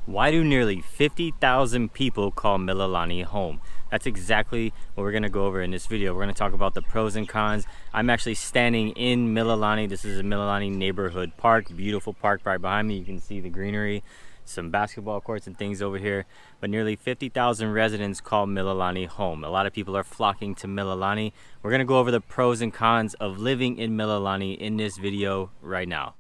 Why do nearly 50,000 people call Mililani home? That's exactly what we're going to go over in this video. We're going to talk about the pros and cons. I'm actually standing in Mililani. This is a Mililani neighborhood park, beautiful park right behind me. You can see the greenery, some basketball courts and things over here. But nearly 50,000 residents call Mililani home. A lot of people are flocking to Mililani. We're going to go over the pros and cons of living in Mililani in this video right now.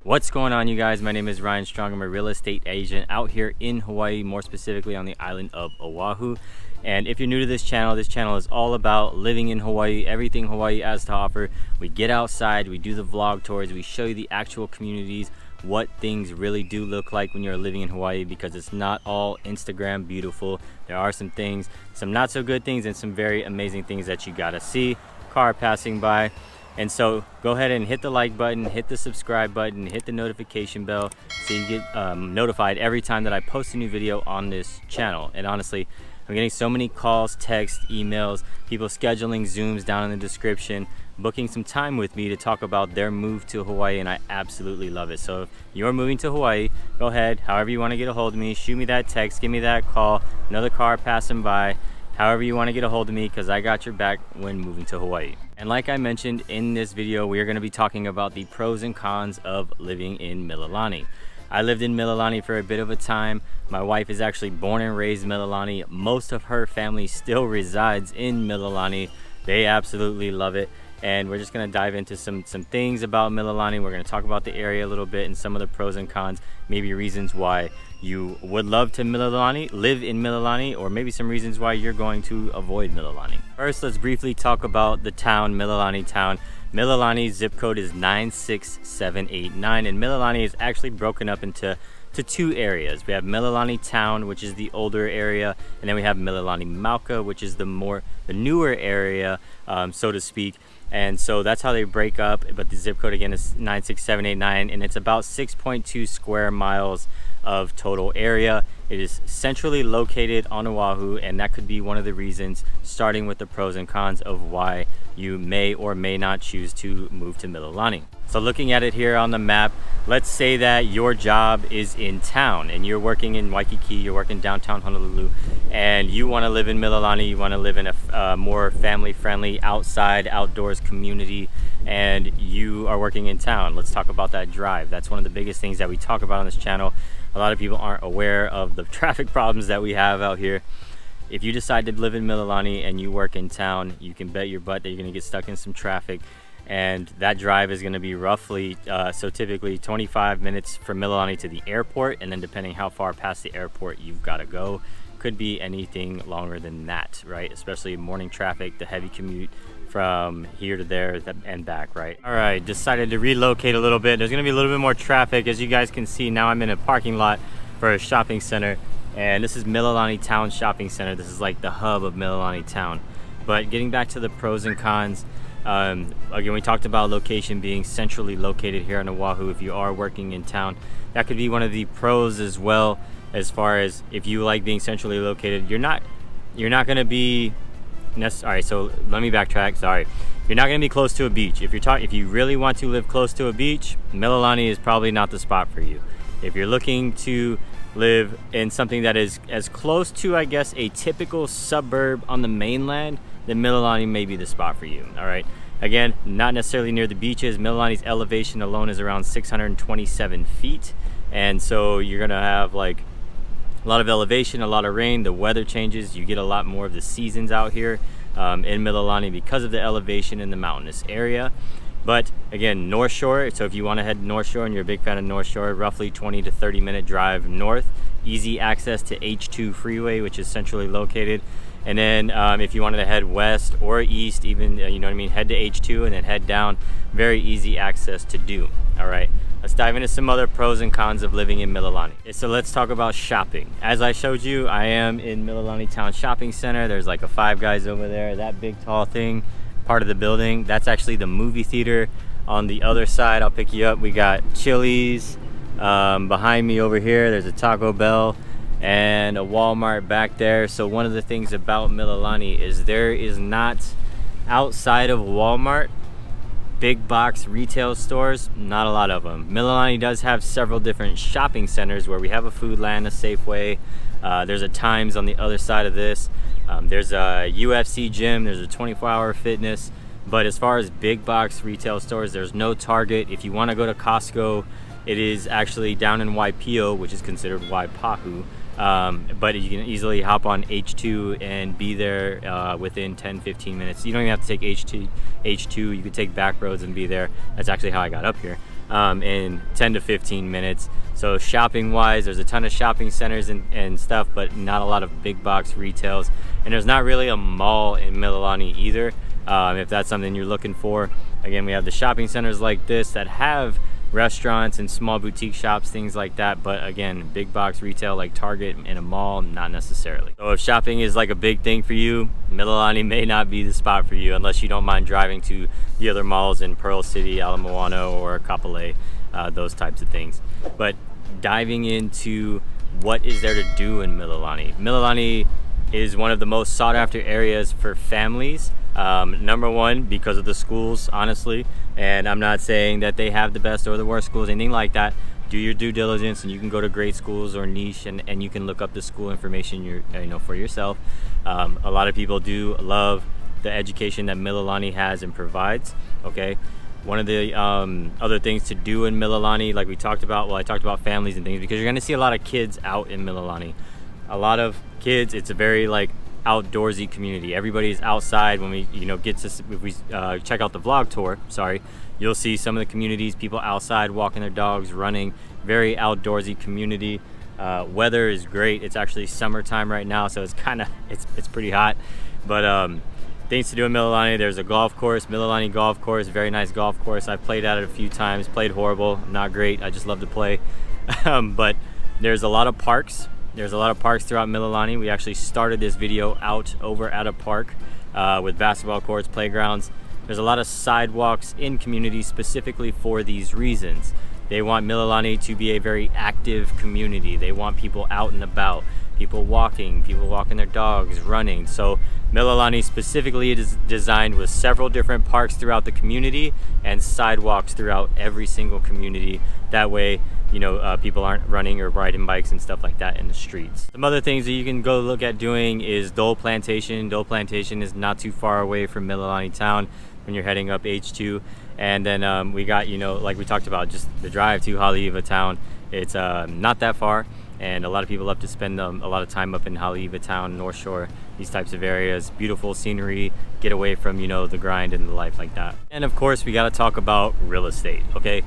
What's going on, you guys? My name is Ryan Strong. I'm a real estate agent out here in Hawaii, more specifically on the island of Oahu. And if you're new to this channel is all about living in Hawaii, everything Hawaii has to offer. We get outside, we do the vlog tours, we show you the actual communities, what things really do look like when you're living in Hawaii, because it's not all Instagram beautiful. There are some things, some not so good things, and some very amazing things that you gotta see. Car passing by. And so go ahead and hit the like button, hit the subscribe button, hit the notification bell so you get notified every time that I post a new video on this channel. And honestly, I'm getting so many calls, texts, emails, people scheduling Zooms down in the description, booking some time with me to talk about their move to Hawaii, and I absolutely love it. So if you're moving to Hawaii, go ahead, however you want to get a hold of me, shoot me that text, give me that call, another car passing by, however you want to get a hold of me, because I got your back when moving to Hawaii. And like I mentioned in this video, we are going to be talking about the pros and cons of living in Mililani. I lived in Mililani for a bit of a time. My wife is actually born and raised Mililani. Most of her family still resides in Mililani. They absolutely love it. And we're just going to dive into some things about Mililani. We're going to talk about the area a little bit and some of the pros and cons, maybe reasons why you would love to live in Mililani, or maybe some reasons why you're going to avoid Mililani. First, let's briefly talk about the town, Mililani town. Mililani's zip code is 96789, and Mililani is actually broken up into two areas. We have Mililani town, which is the older area, and then we have Mililani Mauka, which is the newer area, so to speak. And so that's how they break up, but the zip code again is 96789, and it's about 6.2 square miles of total area. It is centrally located on Oahu, and that could be one of the reasons, starting with the pros and cons of why you may or may not choose to move to Mililani. So looking at it here on the map, let's say that your job is in town and you're working in Waikiki, you're working downtown Honolulu, and you want to live in Mililani, you want to live in a more family-friendly outdoors community, and you are working in town. Let's talk about that drive. That's one of the biggest things that we talk about on this channel. A lot of people aren't aware of the traffic problems that we have out here. If you decide to live in Mililani and you work in town, you can bet your butt that you're going to get stuck in some traffic, and that drive is going to be roughly so typically 25 minutes from Mililani to the airport, and then depending how far past the airport you've got to go, could be anything longer than that, right? Especially morning traffic, the heavy commute from here to there and back, right? All right, decided to relocate a little bit. There's gonna be a little bit more traffic. As you guys can see, now I'm in a parking lot for a shopping center, and this is Mililani Town Shopping Center. This is like the hub of Mililani Town. But getting back to the pros and cons, again, we talked about location being centrally located here on Oahu. If you are working in town, that could be one of the pros as well, as far as if you like being centrally located. You're not gonna be Alright, so let me backtrack. Sorry, you're not going to be close to a beach. If you really want to live close to a beach, Mililani is probably not the spot for you. If you're looking to live in something that is as close to, I guess, a typical suburb on the mainland, then Mililani may be the spot for you. All right. Again, not necessarily near the beaches. Mililani's elevation alone is around 627 feet, and so you're going to have like a lot of elevation, a lot of rain, the weather changes, you get a lot more of the seasons out here in Mililani because of the elevation in the mountainous area. But again, North Shore, so if you want to head North Shore and you're a big fan of North Shore, roughly 20 to 30 minute drive north, easy access to H2 freeway, which is centrally located. And then if you wanted to head west or east, even, you know what I mean, head to H2 and then head down, very easy access to do. All right. Let's dive into some other pros and cons of living in Mililani. So let's talk about shopping. As I showed you, I am in Mililani Town Shopping Center. There's like a Five Guys over there. That big tall thing, part of the building, that's actually the movie theater. On the other side, I'll pick you up, we got Chili's. Behind me over here, there's a Taco Bell. and a Walmart back there. So one of the things about Mililani is there is not, outside of Walmart, big box retail stores, not a lot of them. Mililani does have several different shopping centers where we have a Foodland, a Safeway. There's a Times on the other side of this. There's a UFC gym, there's a 24-hour fitness. But as far as big box retail stores, there's no Target. If you want to go to Costco, it is actually down in Waipio, which is considered Waipahu. But you can easily hop on H2 and be there within 10-15 minutes. You don't even have to take H2. You could take back roads and be there. That's actually how I got up here, in 10 to 15 minutes. So shopping wise, there's a ton of shopping centers and stuff, but not a lot of big box retails. And there's not really a mall in Mililani either, if that's something you're looking for. Again, we have the shopping centers like this that have restaurants and small boutique shops, things like that, but again, big box retail like Target and a mall, not necessarily. So if shopping is like a big thing for you, Mililani may not be the spot for you unless you don't mind driving to the other malls in Pearl City, Ala Moana, or Kapolei, those types of things. But diving into what is there to do in Mililani. Mililani is one of the most sought after areas for families. Number one, because of the schools, honestly, and I'm not saying that they have the best or the worst schools, anything like that. Do your due diligence, and you can go to great schools or niche, and you can look up the school information for yourself. A lot of people do love the education that Mililani has and provides. Okay, one of the other things to do in Mililani, like we talked about, well, I talked about families and things, because you're going to see a lot of kids out in Mililani. A lot of kids. It's a very outdoorsy community. Everybody's outside. When we if we check out the vlog tour, you'll see some of the communities, people outside walking their dogs, running. Very outdoorsy community. Weather is great. It's actually summertime right now, so it's it's pretty hot. But things to do in Mililani, there's a golf course, Mililani Golf Course, very nice golf course. I've played at it a few times, played horrible, not great. I just love to play. But there's a lot of parks. There's a lot of parks throughout Mililani. We actually started this video out over at a park with basketball courts, playgrounds. There's a lot of sidewalks in communities specifically for these reasons. They want Mililani to be a very active community. They want people out and about, people walking their dogs, running. So Mililani specifically is designed with several different parks throughout the community and sidewalks throughout every single community. That way, people aren't running or riding bikes and stuff like that in the streets. Some other things that you can go look at doing is Dole Plantation. Dole Plantation is not too far away from Mililani town when you're heading up H2. And then we got, like we talked about, just the drive to Haleiwa town. It's not that far, and a lot of people love to spend a lot of time up in Haleiwa town, North Shore, these types of areas. Beautiful scenery, get away from, the grind and the life like that. And of course, we got to talk about real estate, okay?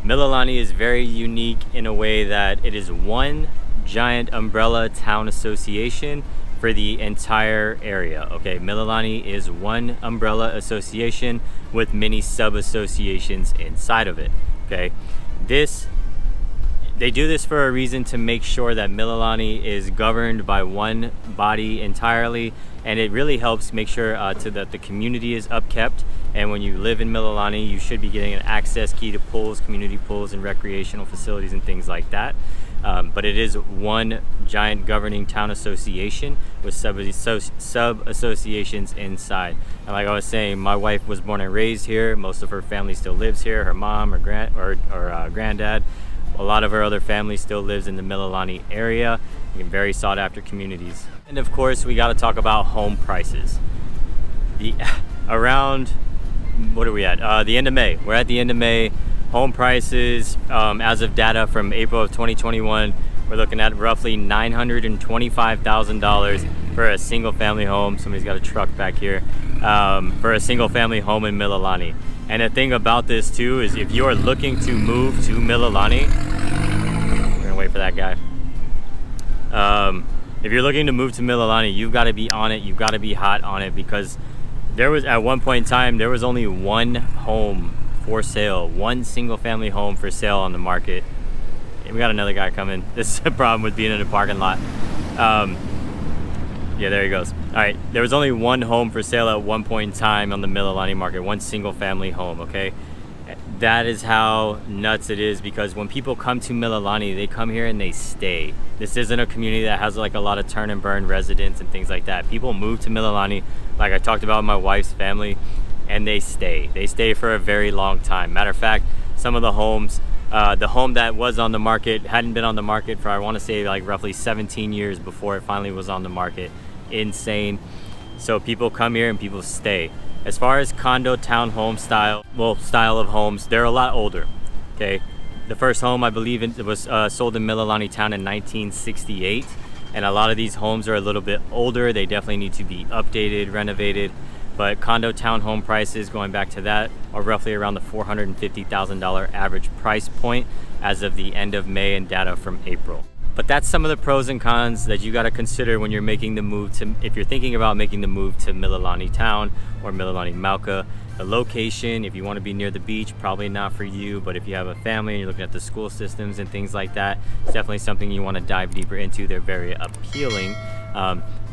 Mililani is very unique in a way that it is one giant umbrella town association for the entire area. Okay, Mililani is one umbrella association with many sub-associations inside of it. Okay, they do this for a reason, to make sure that Mililani is governed by one body entirely, and it really helps make sure that the community is upkept. And when you live in Mililani, you should be getting an access key to pools, community pools, and recreational facilities and things like that. But it is one giant governing town association with sub-associations inside. And like I was saying, my wife was born and raised here. Most of her family still lives here. Her mom or granddad. A lot of her other family still lives in the Mililani area. In very sought after communities. And of course, we got to talk about home prices. What are we at? The end of May. We're at the end of May. Home prices, as of data from April of 2021, we're looking at roughly $925,000 for a single family home. Somebody's got a truck back here. For a single family home in Mililani. And the thing about this too is, if you're looking to move to Mililani, we're gonna wait for that guy. If you're looking to move to Mililani, you've got to be on it. You've got to be hot on it, because there was, at one point in time, there was only one home for sale, one single family home for sale on the market. And we got another guy coming. This is a problem with being in a parking lot. Yeah, there he goes. All right, there was only one home for sale at one point in time on the Mililani market, one single family home, okay? that is how nuts it is, because when people come to Mililani, they come here and they stay. This isn't a community that has like a lot of turn and burn residents and things like that. People move to Mililani, like I talked about my wife's family, and they stay. They stay for a very long time. Matter of fact, some of the homes, the home that was on the market hadn't been on the market for, I want to say, like roughly 17 years before it finally was on the market. Insane. So people come here and people stay. As far as condo townhome style of homes, they're a lot older. Okay, the first home I believe it was sold in Mililani town in 1968, and a lot of these homes are a little bit older. They definitely need to be updated, renovated. But condo townhome prices, going back to that, are roughly around the $450,000 average price point as of the end of May and data from April. But that's some of the pros and cons that you got to consider when you're making the move to, if you're thinking about making the move to Mililani town or Mililani Mauka. The location, if you want to be near the beach, probably not for you, but if you have a family and you're looking at the school systems and things like that, it's definitely something you want to dive deeper into. They're very appealing.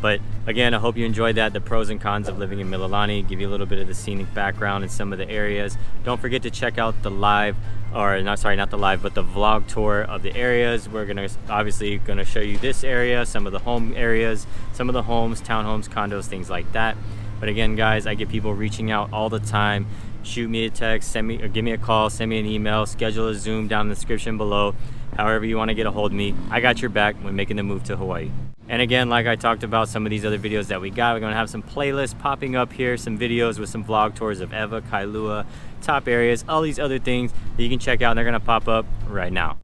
But again, I hope you enjoyed that, the pros and cons of living in Mililani, give you a little bit of the scenic background in some of the areas. Don't forget to check out the live, or not the live, but the vlog tour of the areas. We're obviously gonna show you this area, some of the home areas, some of the homes, townhomes, condos, things like that. But again, guys, I get people reaching out all the time. Shoot me a text, give me a call, send me an email, schedule a Zoom down in the description below. However you want to get a hold of me, I got your back when making the move to Hawaii. And again, like I talked about some of these other videos that we got, we're going to have some playlists popping up here, some videos with some vlog tours of Ewa, Kailua, top areas, all these other things that you can check out, and they're going to pop up right now.